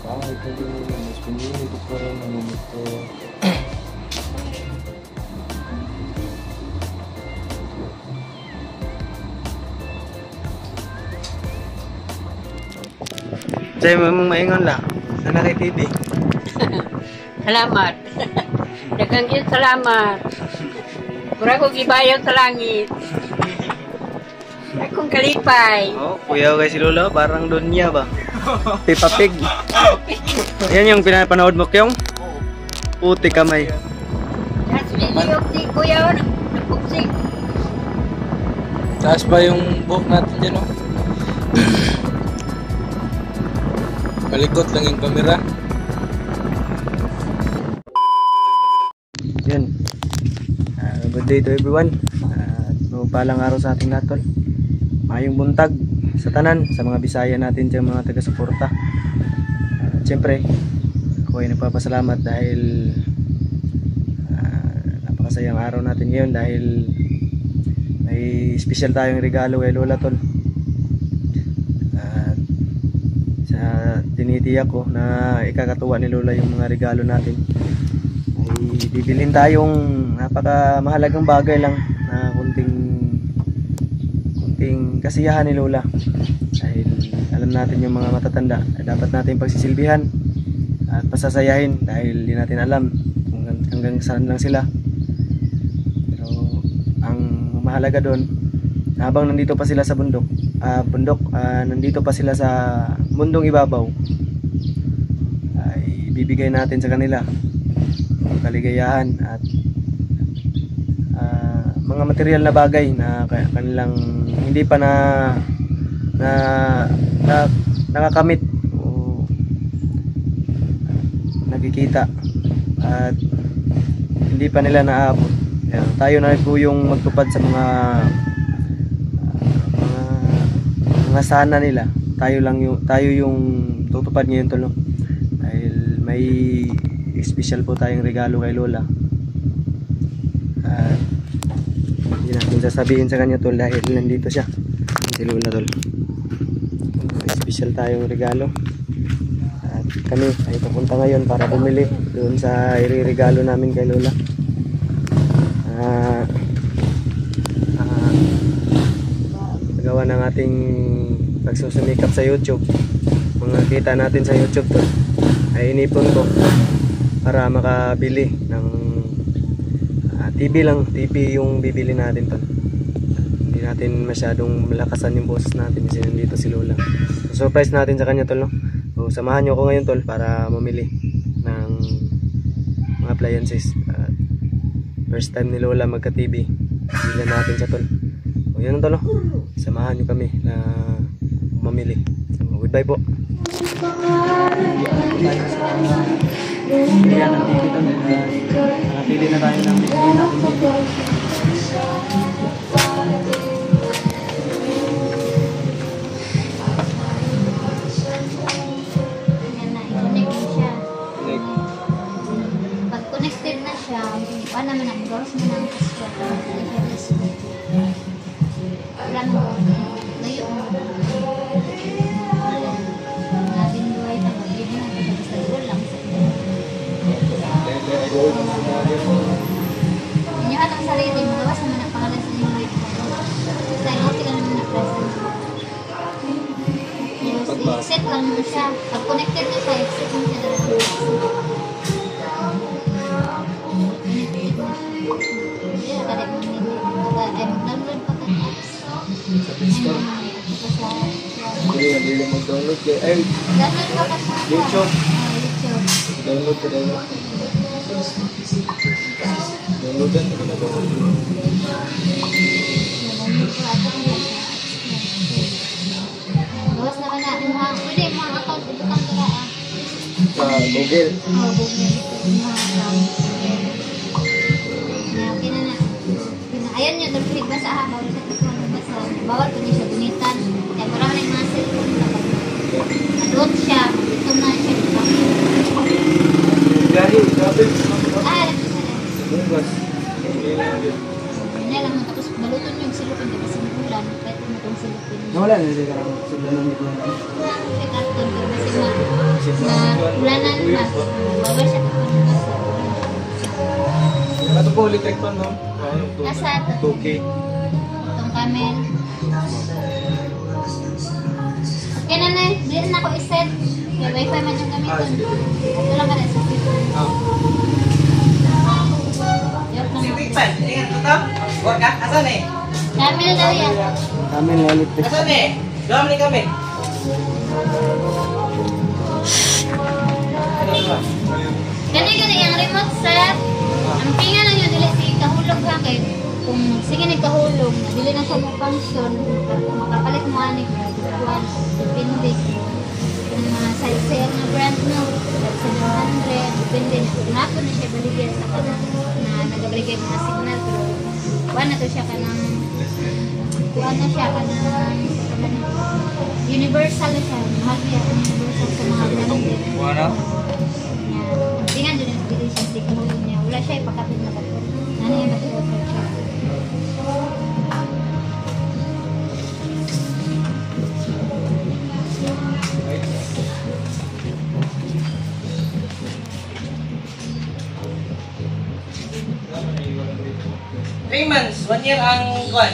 Kahit na din mas pinili ko pa rin ang ito. Sa'yo mong maingon la. Sana kay TV. Salamat. Daghang gyud salamat. Mura ko gibayad sa langit. Akong kalipay. Oh, kuya kay si Lola, parang Donya ba? Peppa Pig. Yan yung pinapanood mo, Kyong? Puti kamay. That's video si kuya nagpuksik. Taas pa yung buhok natin dyan, oh. Malikot lang yung camera. Yan. Good day to everyone. Palang araw sa ating lahat, tol. Mayong buntag sa tanan, sa mga Bisaya natin dyan, mga taga-suporta. Siyempre, ako ay nagpapasalamat dahil napakasayang araw natin ngayon dahil may special tayong regalo kay Lola, tol. Sa tinitiyak ko na ikakatuwa ni Lola yung mga regalo natin, ay bibilin tayong napakamahalagang bagay lang na kunting kasiyahan ni Lola. Dahil alam natin yung mga matatanda ay dapat natin pagsisilbihan at pasasayahin dahil di natin alam kung hanggang saan lang sila. Pero ang mahalaga doon, habang nandito pa sila sa nandito pa sila sa mundong ibabaw, ay bibigay natin sa kanila ang kaligayahan at mga material na bagay na kanilang hindi pa nakakamit o nakikita at hindi pa nila naabot. Tayo na po yung magtupad sa mga sana nila. Tayo yung tutupad ngayon, tol, no? Dahil may special po tayong regalo kay Lola. At hindi natin sasabihin sa kanya, tol, dahil nandito siya, si Lola, tol. May special tayong regalo. At kami ay papunta ngayon para bumili doon sa iririgalo namin kay Lola. Gawa ng ating pagsusumikap sa YouTube, mga kita natin sa YouTube, tol, ay inipon ko para makabili ng TV lang. TV yung bibili natin, tol. Hindi natin masyadong malakasan yung boses natin kasi nandito si Lola. So, surprise natin sa kanya, tol, no? So, samahan nyo ako ngayon, tol, para mamili ng mga appliances. First time ni Lola magka-TV, bilan natin siya, tol. So, yun, tol, no? Samahan nyo kami na mamili. So, goodbye po. Pilihan ng TV, tol. Nakapili na tayo ng bibili natin dito. Pag connected na siya, wala naman ang doors mo ng wala mo layo mo natin buhay na mag-ibig na basta doon lang inyahan ang sarili mo, gawas naman ang pangalan sa inyong life basta okay lang naman ang present i-set lang mo siya. Pag connected na siya, i-set mo siya dala mag-download pa ka apps. Hindi mag-download kay Download pa ka sa YouTube. YouTube. Download ka download. Downloadan ka na download. Bawas naman natin mga, pwede mga account, ito kang tala Sa Google. Google. Mga account. Okay na na. Ayan nyo, tulpig basa ha, bawal siya tulpig basa. Bawal ko niya siya gunitan. Kaya parang na yung mga cellphone na pag adult siya, ito na siya. Gari, grabe. Bukas. Hindi lang mo, tapos baluton yung silupin, di ba sinulan, kahit mo itong silupin. Wala na siya karang sudanan nito. May karton, di ba Bulanan ba? Bawal siya kapag nasa. Ano po electric fan, no? Nasa ito. 2K. Itong camel. Okay na na, di na ako iset. Kaya wifi man yung gamiton. Ito lang ka na sa people. Joke lang ako. Camel daw yan. Kami na electric. Gani yung remote set. Ang pinga lang yung dili si kahulog ha kay kung sige nagkahulog, dili na siya mo function, makapalit mo ani kuan depende. Yung mga sale na brand no, 700 depende na po na siya baligyan sa kana na nagabaligay mga signal pero kuan na to siya kanang kuan na siya kanang universal na siya, mahal siya universal sa mga brand. Wala? Tingnan dyan yung bili siya sa kahulog niya. Wala siya ipakapit na bato. Ano yung bato siya? Three months, 1 year ang kuan.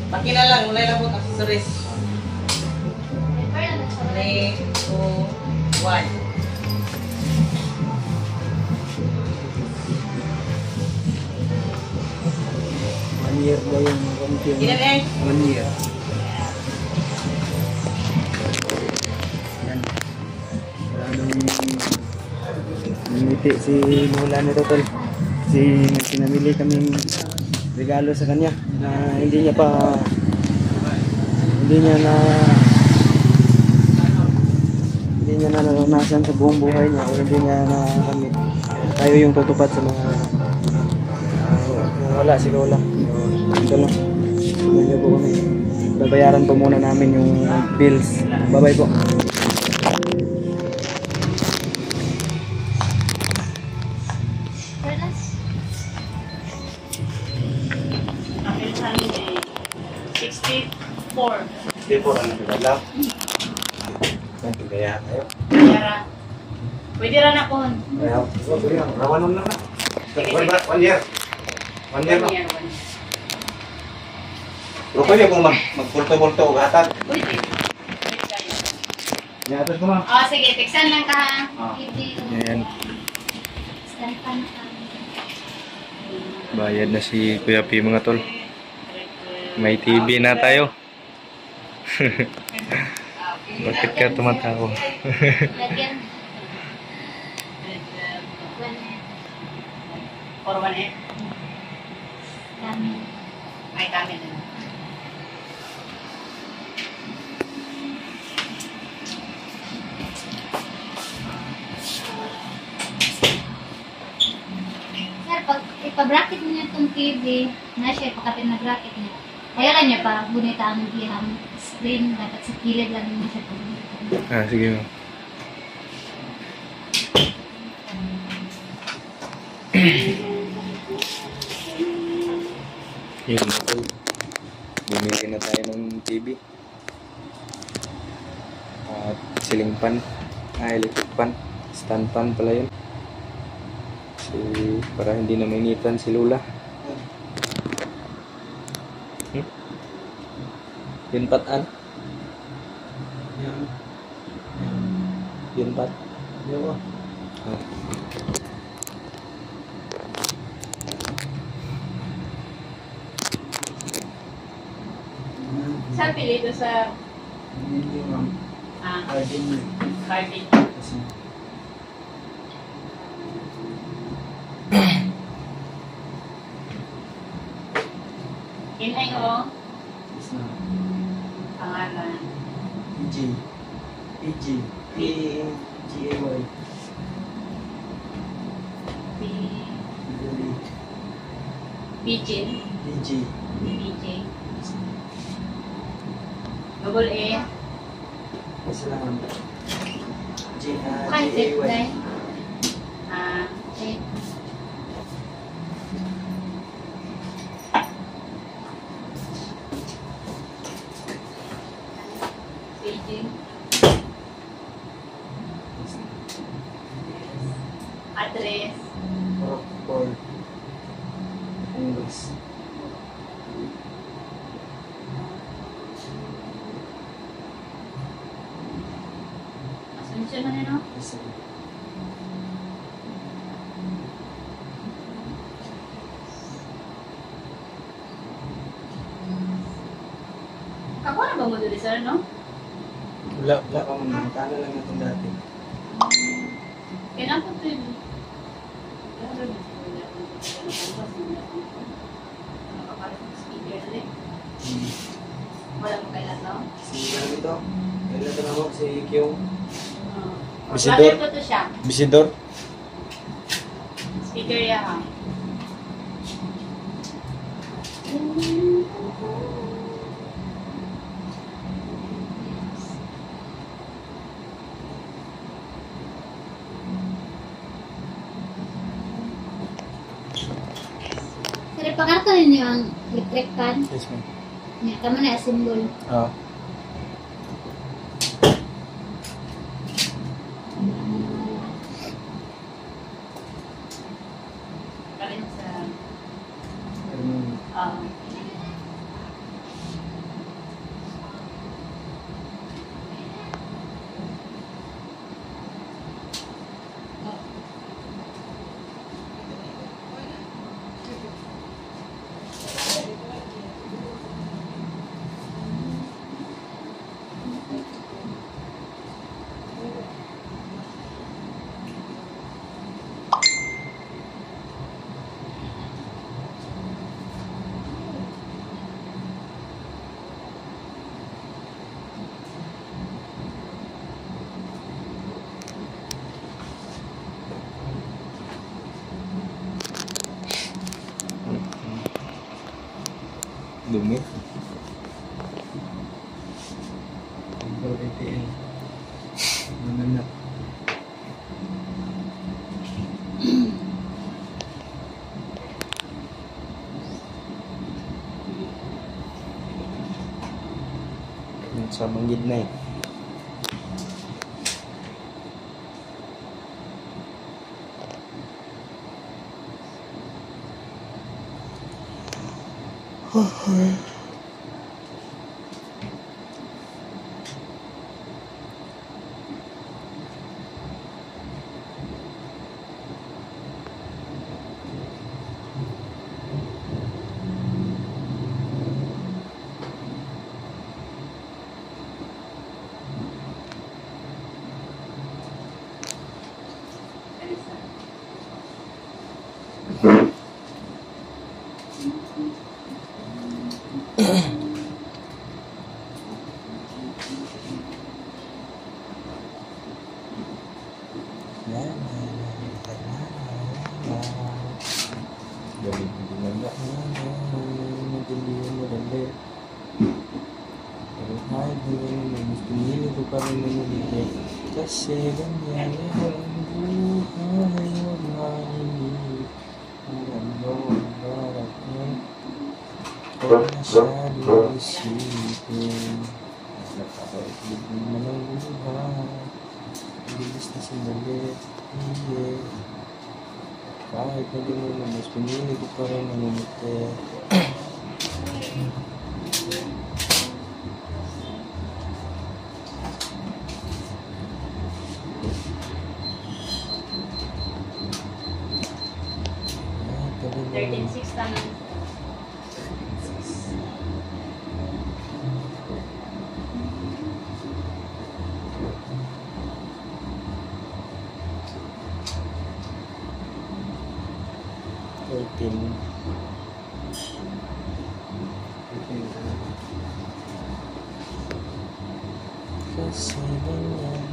Makina lang, wala lang po accessories. 3, 2, 1. Year ba yung computer? Ilan eh? 1 year. Yan. Maraming ngiti si Lola nito tol. Sinamili kaming regalo sa kanya na hindi niya naranasan sa buong buhay niya o hindi niya nakamit. Tayo yung tutupad sa mga wala si Lola. Ito lang. Medyo po kami. Babayaran po muna namin yung bills. Bye-bye po. Akin sa amin eh, 64. Hindi po, ano ba lang? Kaya kayo. Yara. Pwede rin ako. Kaya, rawanon lang na. 1 year. 1 year na. Pero pwede kung magpulto-pulto o gatag. Pwede. Niyatos ko ma'am. Oh, sige, tiksan lang ka ha. Ayan. Stand pan ka. Bayad na si Kuya P mga tol. May TV na tayo. Bakit ka tumatawa? Lagyan. For 1 eh. Camel. Ay, kami na. Sir, pag ipa-bracket mo niya itong TV, na siya ipakapit na bracket niya. Kaya niya pa, gunita ang iyang screen, dapat sa kilid lang niya siya pag Sige mo. Yun mga tol. Bumili na tayo ng TV. At ceiling fan. Electric fan. Stand fan pala yun. Para hindi na mainitan si Lola. Yun patan. Yun pat. Yawa. Saan pili ito sa Hindi ma'am. Carving? Inay ko, pangalan. PG. P-G-A-Y. Pidgin. PG. PJ. Double A. Isa lang. Concept, G-A-Y. guys. Okay. Paging. Address. Paul. English. Asunsyon man ano? Kako na ba mo dito sir, no? Wala pa mo. Tala lang itong dati. Kailan po ito yun? Nakakapalit ng speaker ulit. Wala mo kailan, no? Si ano ito? Kailan ito naman si Kyung? Bisidor. Bisidor. Ko to siya. Bisidor. Speaker ya ha. Sir, pakarto ninyo ang electric fan. Yes, ma'am. Niya, tama na symbol. Oo. Kalin sa... Um, Dumi. Ang ATM. Mananap. Sa manggid na eh. Galing hindi na natindihan mo dali. Pero kahit hindi mo gusto nila ko pa rin nangyari. Kasi ganyan ang buhay. Huwag mainip kung ano ang darating. Huwag masyadong isipin. Nakakaiglig naman ang buhay. Bilis na sandali. Kahit na di mo naman, pinili ko pa rin ang umite. Ay, 13.6 naman. kasi ganyan ang buhay.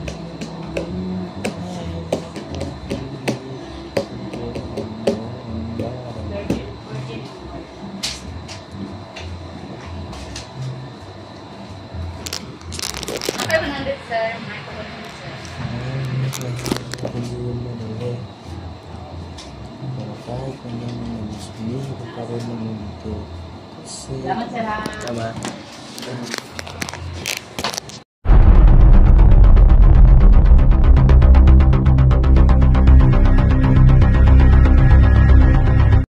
Okay, 100 sir. May pagkakas sir. Hindi yun madali. Pero kahit na naman, pinili ko pa rin ang umite. Kasi Salamat sir ha. Tama.